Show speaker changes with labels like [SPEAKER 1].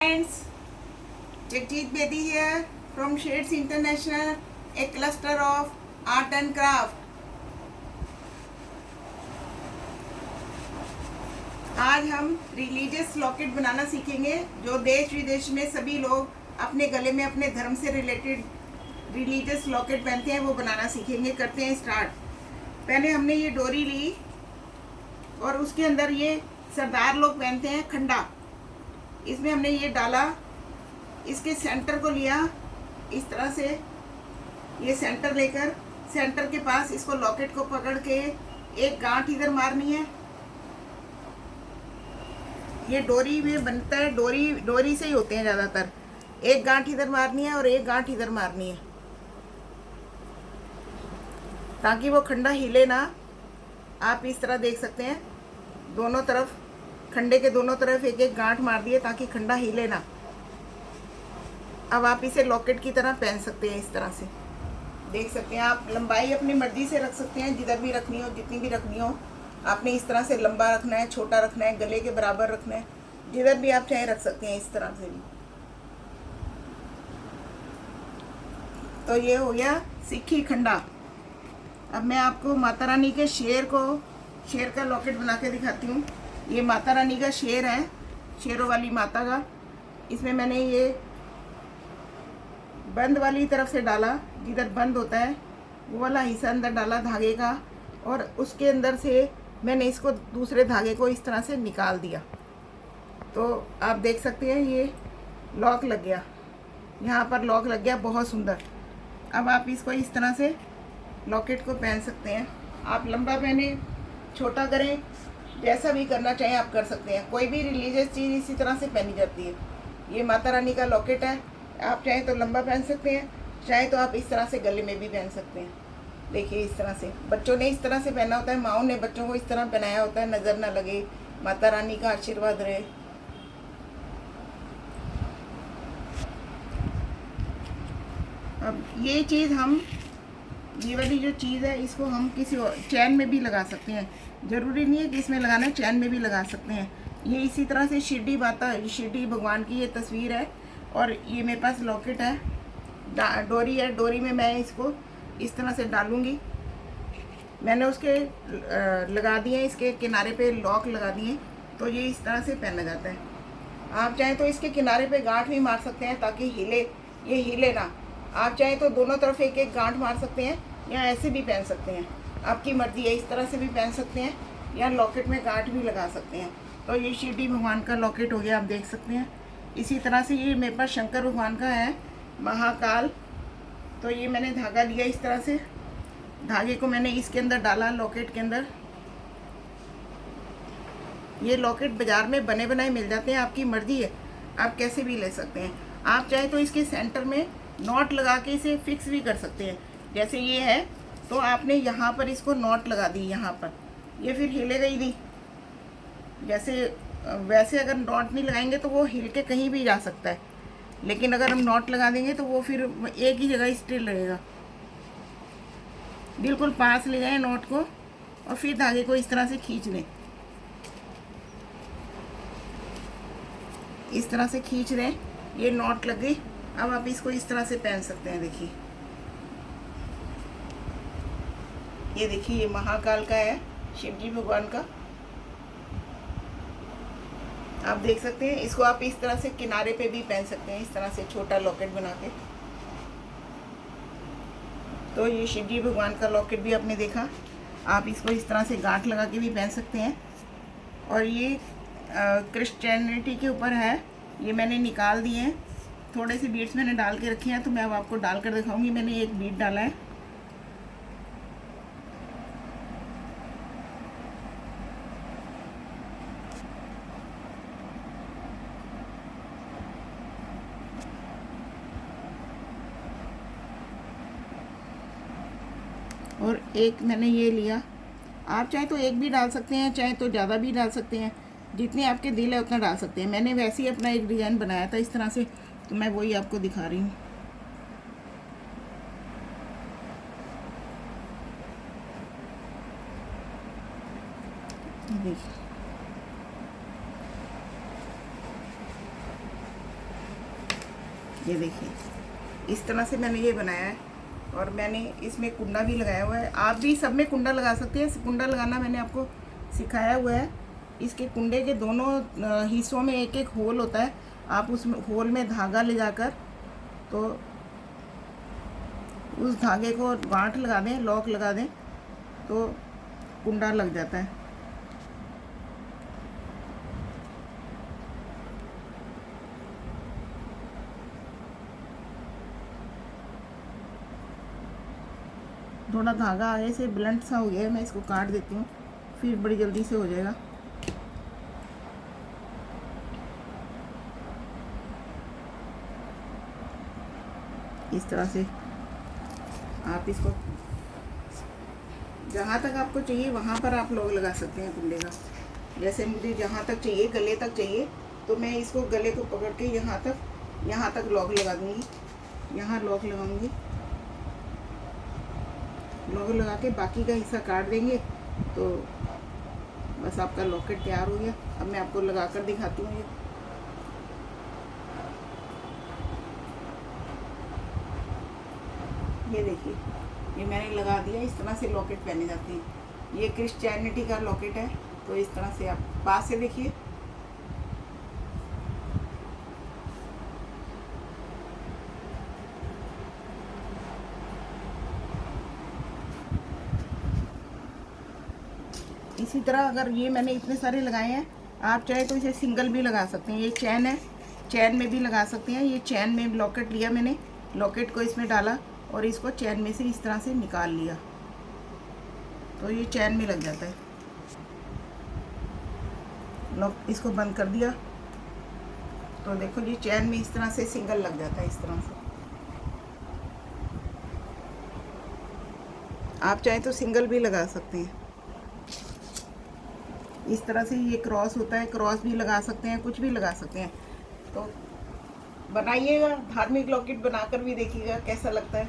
[SPEAKER 1] friends, Jagjit Bedi here from Shades International, a cluster of art and craft. आज हम religious locket बनाना सीखेंगे जो देश विदेश में सभी लोग अपने गले में अपने धर्म से रिलेटेड रिलीजियस लॉकेट पहनते हैं, वो बनाना सीखेंगे। करते हैं स्टार्ट। पहले हमने ये डोरी ली और उसके अंदर ये सरदार लोग पहनते हैं खंडा, इसमें हमने ये डाला, इसके सेंटर को लिया इस तरह से, ये सेंटर लेकर सेंटर के पास इसको लॉकेट को पकड़ के एक गांठ इधर मारनी है। ये डोरी में बनता है, डोरी से ही होते हैं ज़्यादातर। एक गांठ इधर मारनी है और एक गांठ इधर मारनी है ताकि वो खंडा हिले ना। आप इस तरह देख सकते हैं, दोनों तरफ खंडे के दोनों तरफ एक एक गांठ मार दिए ताकि खंडा हिले ना। अब आप इसे लॉकेट की तरह पहन सकते हैं। इस तरह से देख सकते हैं आप। लंबाई अपनी मर्जी से रख सकते हैं, जिधर भी रखनी हो, जितनी भी रखनी हो। आपने इस तरह से लंबा रखना है, छोटा रखना है, गले के बराबर रखना है, जिधर भी आप चाहे रख सकते हैं इस तरह से भी। तो ये हो गया सिक्खी खंडा। अब मैं आपको माता रानी के शेर का लॉकेट बना के दिखाती हूँ। ये माता रानी का शेर है, शेरों वाली माता का। इसमें मैंने ये बंद वाली तरफ से डाला, जिधर बंद होता है वो वाला हिस्सा अंदर डाला धागे का, और उसके अंदर से मैंने इसको दूसरे धागे को इस तरह से निकाल दिया। तो आप देख सकते हैं ये लॉक लग गया, यहाँ पर लॉक लग गया, बहुत सुंदर। अब आप इसको इस तरह से लॉकेट को पहन सकते हैं। आप लंबा पहने, छोटा करें, जैसा भी करना चाहें आप कर सकते हैं। कोई भी रिलीजियस चीज़ इसी तरह से पहनी जाती है। ये माता रानी का लॉकेट है, आप चाहें तो लंबा पहन सकते हैं, चाहे तो आप इस तरह से गले में भी पहन सकते हैं। देखिए इस तरह से बच्चों ने इस तरह से पहना होता है, माओ ने बच्चों को इस तरह पहनाया होता है, नज़र ना लगे, माता रानी का आशीर्वाद रहे। अब ये चीज़ ये वाली जो चीज़ है इसको हम किसी चैन में भी लगा सकते हैं। ज़रूरी नहीं है कि इसमें लगाना है, चैन में भी लगा सकते हैं। ये इसी तरह से शिरडी भगवान की ये तस्वीर है, और ये मेरे पास लॉकेट है, डोरी है। डोरी में मैं इसको इस तरह से डालूँगी। मैंने उसके लगा दिए, इसके किनारे पे लॉक लगा दिए, तो ये इस तरह से पहना जाता है। आप चाहें तो इसके किनारे पे गांठ भी मार सकते हैं ताकि ये हिले ना। आप चाहें तो दोनों तरफ एक एक गांठ मार सकते हैं, या ऐसे भी पहन सकते हैं, आपकी मर्जी है। इस तरह से भी पहन सकते हैं, या लॉकेट में गांठ भी लगा सकते हैं। तो ये शिरडी भगवान का लॉकेट हो गया, आप देख सकते हैं। इसी तरह से ये मेरे पास शंकर भगवान का है, महाकाल। तो ये मैंने धागा लिया, इस तरह से धागे को मैंने इसके अंदर डाला, लॉकेट के अंदर। ये लॉकेट बाज़ार में बने बनाए मिल जाते हैं, आपकी मर्जी है, आप कैसे भी ले सकते हैं। आप चाहे तो इसके सेंटर में नॉट लगा के इसे फिक्स भी कर सकते हैं। जैसे ये है तो आपने यहाँ पर इसको नॉट लगा दी, यहाँ पर, ये फिर हिलेगा ही नहीं। वैसे अगर नॉट नहीं लगाएंगे तो वो हिल के कहीं भी जा सकता है, लेकिन अगर हम नॉट लगा देंगे तो वो फिर एक ही जगह स्टिल रहेगा। बिल्कुल पास ले जाएं नॉट को, और फिर धागे को इस तरह से खींच लें, इस तरह से खींच लें। ये नॉट लग गई। अब आप इसको इस तरह से पहन सकते हैं। देखिए ये देखिए, ये महाकाल का है, शिव जी भगवान का। आप देख सकते हैं, इसको आप इस तरह से किनारे पे भी पहन सकते हैं, इस तरह से छोटा लॉकेट बना के। तो ये शिव जी भगवान का लॉकेट भी आपने देखा। आप इसको इस तरह से गांठ लगा के भी पहन सकते हैं। और ये क्रिश्चियनिटी के ऊपर है, ये मैंने निकाल दिए हैं। थोड़े से बीड्स मैंने डाल के रखे हैं, तो मैं अब आपको डाल कर दिखाऊंगी। मैंने एक बीड डाला है, और एक मैंने ये लिया। आप चाहे तो एक भी डाल सकते हैं, चाहे तो ज़्यादा भी डाल सकते हैं, जितने आपके दिल है उतना डाल सकते हैं। मैंने वैसे ही अपना एक डिज़ाइन बनाया था इस तरह से, तो मैं वही आपको दिखा रही हूँ। देखिए ये देखिए इस तरह से मैंने ये बनाया है, और मैंने इसमें कुंडा भी लगाया हुआ है। आप भी सब में कुंडा लगा सकते हैं। कुंडा लगाना मैंने आपको सिखाया हुआ है। इसके कुंडे के दोनों हिस्सों में एक एक होल होता है। आप उस होल में धागा ले जाकर तो उस धागे को गांठ लगा दें, लॉक लगा दें, तो कुंडा लग जाता है। थोड़ा धागा आगे से ब्लंट सा हो गया है, मैं इसको काट देती हूँ, फिर बड़ी जल्दी से हो जाएगा। इस तरह से आप इसको जहाँ तक आपको चाहिए वहाँ पर आप लॉक लगा सकते हैं कुंडे का। जैसे मुझे जहाँ तक चाहिए, गले तक चाहिए, तो मैं इसको गले को पकड़ के यहाँ तक लॉक लगा दूँगी। यहाँ लॉक लगाऊंगी, लॉक लगा के बाकी का हिस्सा काट देंगे, तो बस आपका लॉकेट तैयार हो गया। अब मैं आपको लगा कर दिखाती हूँ। ये देखिए, ये मैंने लगा दिया। इस तरह से लॉकेट पहने जाते हैं। ये क्रिश्चियनिटी का लॉकेट है, तो इस तरह से आप पास से देखिए। इसी तरह अगर ये मैंने इतने सारे लगाए हैं, आप चाहे तो इसे सिंगल भी लगा सकते हैं। ये चैन है, चैन में भी लगा सकते हैं। ये चैन में लॉकेट लिया मैंने, लॉकेट को इसमें डाला और इसको चैन में से इस तरह से निकाल लिया, तो ये चैन में लग जाता है। लॉक इसको बंद कर दिया, तो देखो ये चैन में इस तरह से सिंगल लग जाता है। इस तरह से आप चाहें तो सिंगल भी लगा सकते हैं। इस तरह से ये क्रॉस होता है, क्रॉस भी लगा सकते हैं, कुछ भी लगा सकते हैं। तो बनाइएगा, धार्मिक लॉकेट बनाकर भी देखिएगा कैसा लगता है।